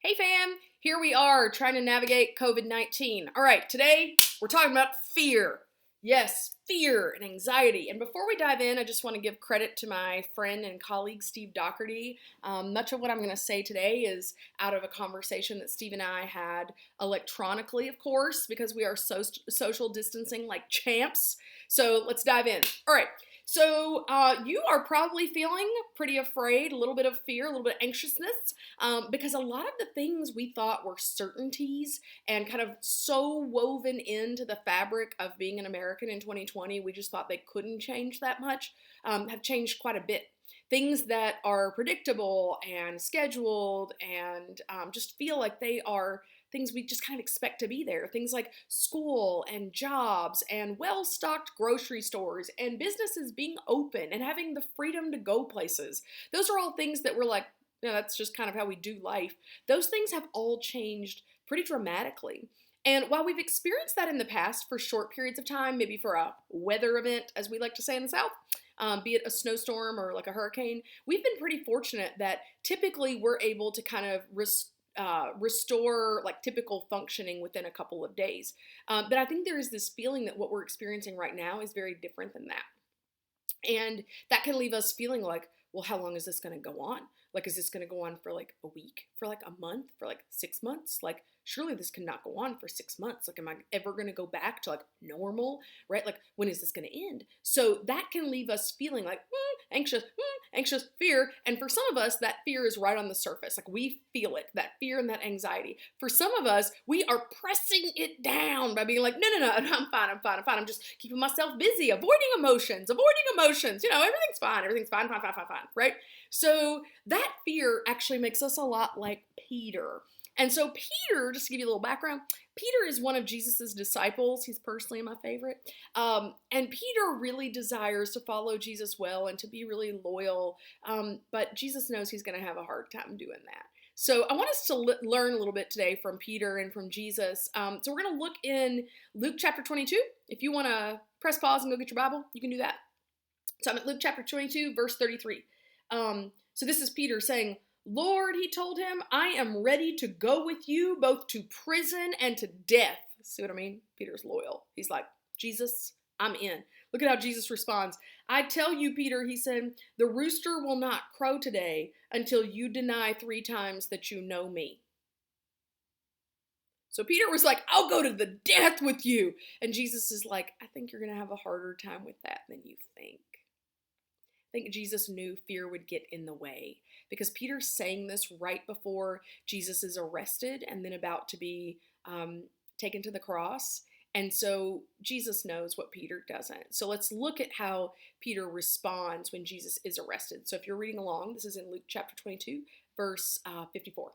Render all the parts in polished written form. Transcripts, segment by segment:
Hey fam, here we are trying to navigate COVID-19. All right, today we're talking about fear. Yes, fear and anxiety. And before we dive in, I just want to give credit to my friend and colleague, Steve Doherty. Much of what I'm going to say today is out of a conversation that Steve and I had electronically, of course, because we are social distancing like champs. So let's dive in. All right. So you are probably feeling pretty afraid, a little bit of fear, a little bit of anxiousness, because a lot of the things we thought were certainties and kind of so woven into the fabric of being an American in 2020, we just thought they couldn't change that much, have changed quite a bit. Things that are predictable and scheduled and just feel like they are things we just kind of expect to be there. Things like school and jobs and well stocked grocery stores and businesses being open and having the freedom to go places. Those are all things that we're like, that's just kind of how we do life. Those things have all changed pretty dramatically. And while we've experienced that in the past for short periods of time, maybe for a weather event, as we like to say in the South, be it a snowstorm or like a hurricane, we've been pretty fortunate that typically we're able to kind of restore like typical functioning within a couple of days. But I think there is this feeling that what we're experiencing right now is very different than that. And that can leave us feeling like, well, how long is this going to go on? Like, is this going to go on for like a week, for like a month, for like 6 months? Like, surely this cannot go on for 6 months. Like, am I ever going to go back to like normal, right? Like, when is this going to end? So that can leave us feeling like anxious, fear. And for some of us, that fear is right on the surface. Like, we feel it, that fear and that anxiety. For some of us, we are pressing it down by being like, no, I'm fine. I'm just keeping myself busy, avoiding emotions. Everything's fine, right? So that fear actually makes us a lot like Peter. And so Peter, just to give you a little background, Peter is one of Jesus's disciples. He's personally my favorite. And Peter really desires to follow Jesus well and to be really loyal. But Jesus knows he's going to have a hard time doing that. So I want us to learn a little bit today from Peter and from Jesus. So we're going to look in Luke chapter 22. If you want to press pause and go get your Bible, you can do that. So I'm at Luke chapter 22, verse 33. So this is Peter saying, Lord, he told him, I am ready to go with you both to prison and to death. See what I mean? Peter's loyal. He's like, Jesus, I'm in. Look at how Jesus responds. I tell you, Peter, he said, the rooster will not crow today until you deny 3 times that you know me. So Peter was like, I'll go to the death with you. And Jesus is like, I think you're going to have a harder time with that than you think. I think Jesus knew fear would get in the way because Peter's saying this right before Jesus is arrested and then about to be taken to the cross. And so Jesus knows what Peter doesn't. So let's look at how Peter responds when Jesus is arrested. So if you're reading along, this is in Luke chapter 22, verse 54.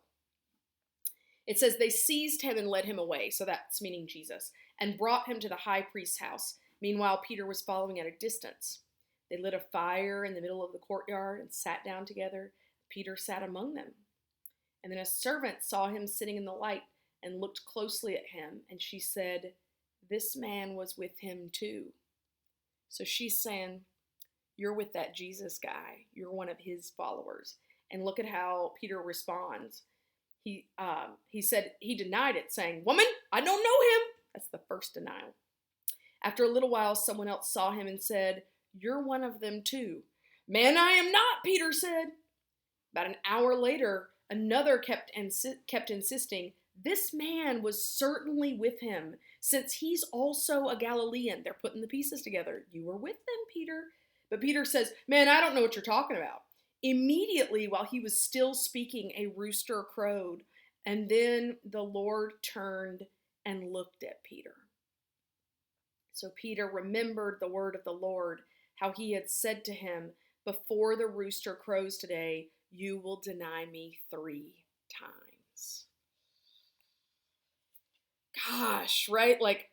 It says, they seized him and led him away. So that's meaning Jesus, and brought him to the high priest's house. Meanwhile, Peter was following at a distance. They lit a fire in the middle of the courtyard and sat down together. Peter sat among them. And then a servant saw him sitting in the light and looked closely at him. And she said, this man was with him too. So she's saying, you're with that Jesus guy. You're one of his followers. And look at how Peter responds. He said, he denied it, saying, woman, I don't know him. That's the first denial. After a little while, someone else saw him and said, you're one of them too. Man, I am not, Peter said. About an hour later, another kept insisting, this man was certainly with him, since he's also a Galilean. They're putting the pieces together. You were with them, Peter. But Peter says, man, I don't know what you're talking about. Immediately, while he was still speaking, a rooster crowed, and then the Lord turned and looked at Peter. So Peter remembered the word of the Lord, how he had said to him, before the rooster crows today, you will deny me 3 times. Gosh, right? Like,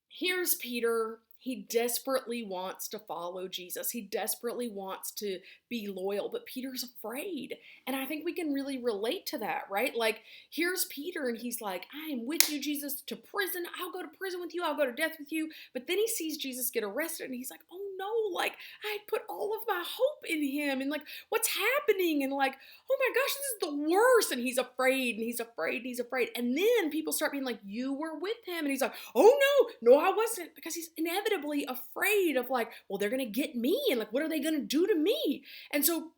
here's Peter. He desperately wants to follow Jesus. He desperately wants to be loyal, but Peter's afraid. And I think we can really relate to that, right? Like, here's Peter, and he's like, I am with you, Jesus, to prison. I'll go to prison with you. I'll go to death with you. But then he sees Jesus get arrested, and he's like, oh no, like, I put all of my hope in him. And like, what's happening? And like, oh my gosh, this is the worst. And he's afraid, and he's afraid, and he's afraid. And then people start being like, you were with him. And he's like, oh no, I wasn't. Because he's inevitably afraid of like, well, they're going to get me. And like, what are they going to do to me? And so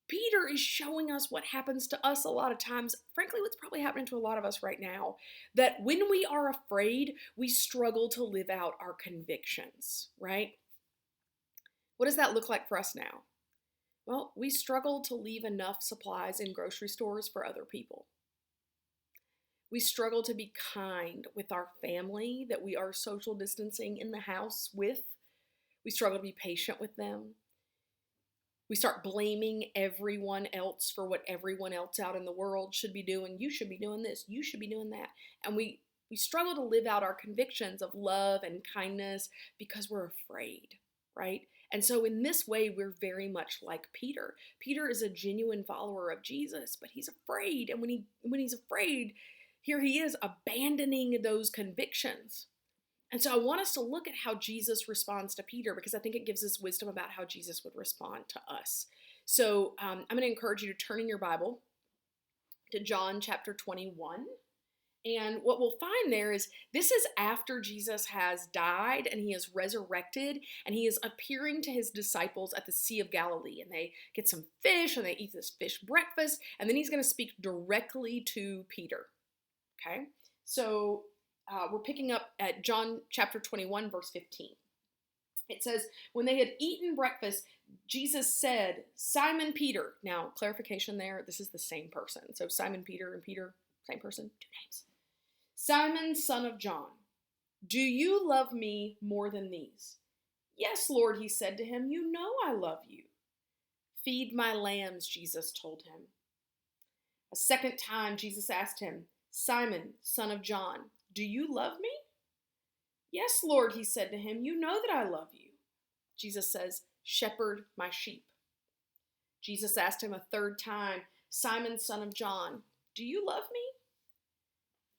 Peter is showing us what happens to us a lot of times. Frankly, what's probably happening to a lot of us right now, that when we are afraid, we struggle to live out our convictions, right? What does that look like for us now? Well, we struggle to leave enough supplies in grocery stores for other people. We struggle to be kind with our family that we are social distancing in the house with. We struggle to be patient with them. We start blaming everyone else for what everyone else out in the world should be doing. You should be doing this. You should be doing that. And we struggle to live out our convictions of love and kindness because we're afraid, right? And so in this way, we're very much like Peter. Peter is a genuine follower of Jesus, but he's afraid. And when he's afraid, here he is abandoning those convictions. And so I want us to look at how Jesus responds to Peter, because I think it gives us wisdom about how Jesus would respond to us. So I'm going to encourage you to turn in your Bible to John chapter 21. And what we'll find there is this is after Jesus has died and he is resurrected, and he is appearing to his disciples at the Sea of Galilee, and they get some fish and they eat this fish breakfast, and then he's going to speak directly to Peter. Okay, so we're picking up at John chapter 21, verse 15. It says, when they had eaten breakfast, Jesus said, Simon Peter. Now, clarification there, this is the same person. So Simon Peter and Peter, same person, two names. Simon, son of John, do you love me more than these? Yes, Lord, he said to him, you know I love you. Feed my lambs, Jesus told him. A second time, Jesus asked him, Simon, son of John, do you love me? Yes, Lord, he said to him, you know that I love you. Jesus says, shepherd my sheep. Jesus asked him a third time, Simon, son of John, do you love me?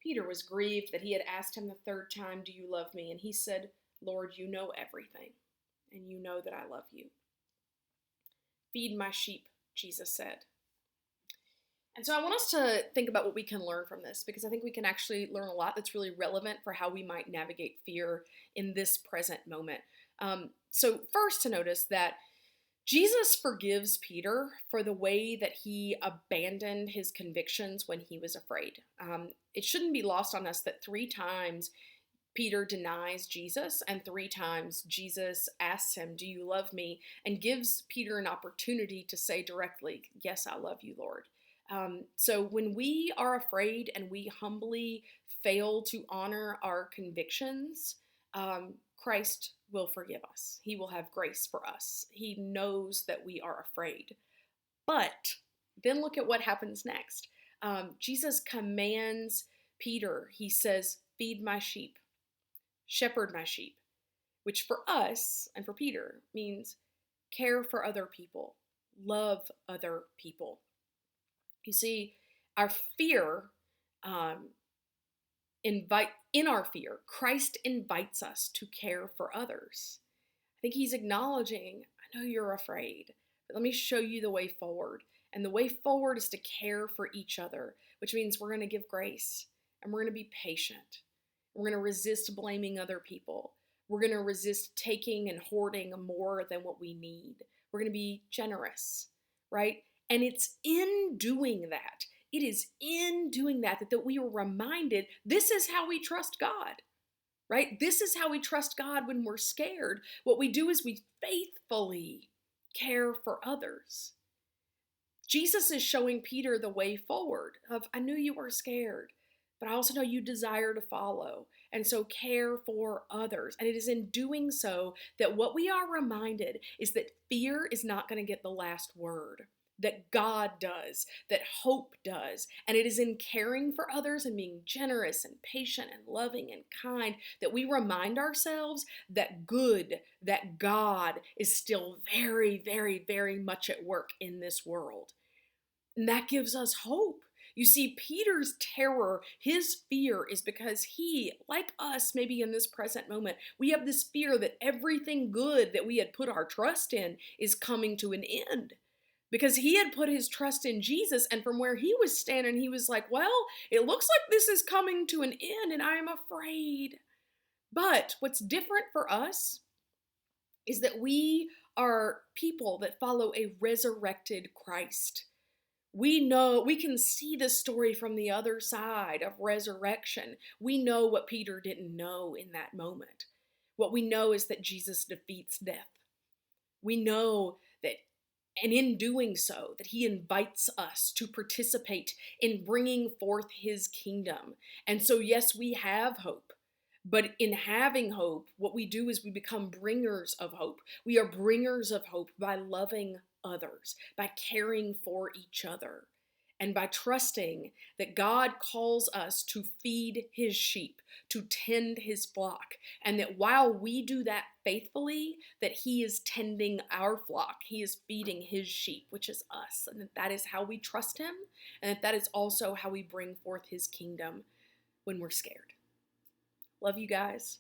Peter was grieved that he had asked him the third time, do you love me? And he said, Lord, you know everything, and you know that I love you. Feed my sheep, Jesus said. And so I want us to think about what we can learn from this, because I think we can actually learn a lot that's really relevant for how we might navigate fear in this present moment. So first, to notice that Jesus forgives Peter for the way that he abandoned his convictions when he was afraid. It shouldn't be lost on us that 3 times Peter denies Jesus, and 3 times Jesus asks him, do you love me? And gives Peter an opportunity to say directly, yes, I love you, Lord. So when we are afraid and we humbly fail to honor our convictions, Christ will forgive us. He will have grace for us. He knows that we are afraid. But then look at what happens next. Jesus commands Peter. He says, feed my sheep, shepherd my sheep, which for us and for Peter means care for other people, love other people. You see, our fear, in our fear, Christ invites us to care for others. I think he's acknowledging, I know you're afraid, but let me show you the way forward. And the way forward is to care for each other, which means we're going to give grace, and we're going to be patient. We're going to resist blaming other people. We're going to resist taking and hoarding more than what we need. We're going to be generous, right? And it's in doing that, it is in doing that we are reminded this is how we trust God, right? This is how we trust God when we're scared. What we do is we faithfully care for others. Jesus is showing Peter the way forward of, I knew you were scared, but I also know you desire to follow. And so care for others. And it is in doing so that what we are reminded is that fear is not going to get the last word. that God does, that hope does. And it is in caring for others and being generous and patient and loving and kind that we remind ourselves that good, that God is still very, very, very much at work in this world. And that gives us hope. You see, Peter's terror, his fear, is because he, like us, maybe in this present moment, we have this fear that everything good that we had put our trust in is coming to an end. Because he had put his trust in Jesus, and from where he was standing, he was like, well, it looks like this is coming to an end, and I am afraid. But what's different for us is that we are people that follow a resurrected Christ. We know, we can see the story from the other side of resurrection. We know what Peter didn't know in that moment. What we know is that Jesus defeats death. We know that, and in doing so, that he invites us to participate in bringing forth his kingdom. And so, yes, we have hope. But in having hope, what we do is we become bringers of hope. We are bringers of hope by loving others, by caring for each other, and by trusting that God calls us to feed his sheep, to tend his flock, and that while we do that faithfully, that he is tending our flock. He is feeding his sheep, which is us, and that is how we trust him, and that is also how we bring forth his kingdom when we're scared. Love you guys.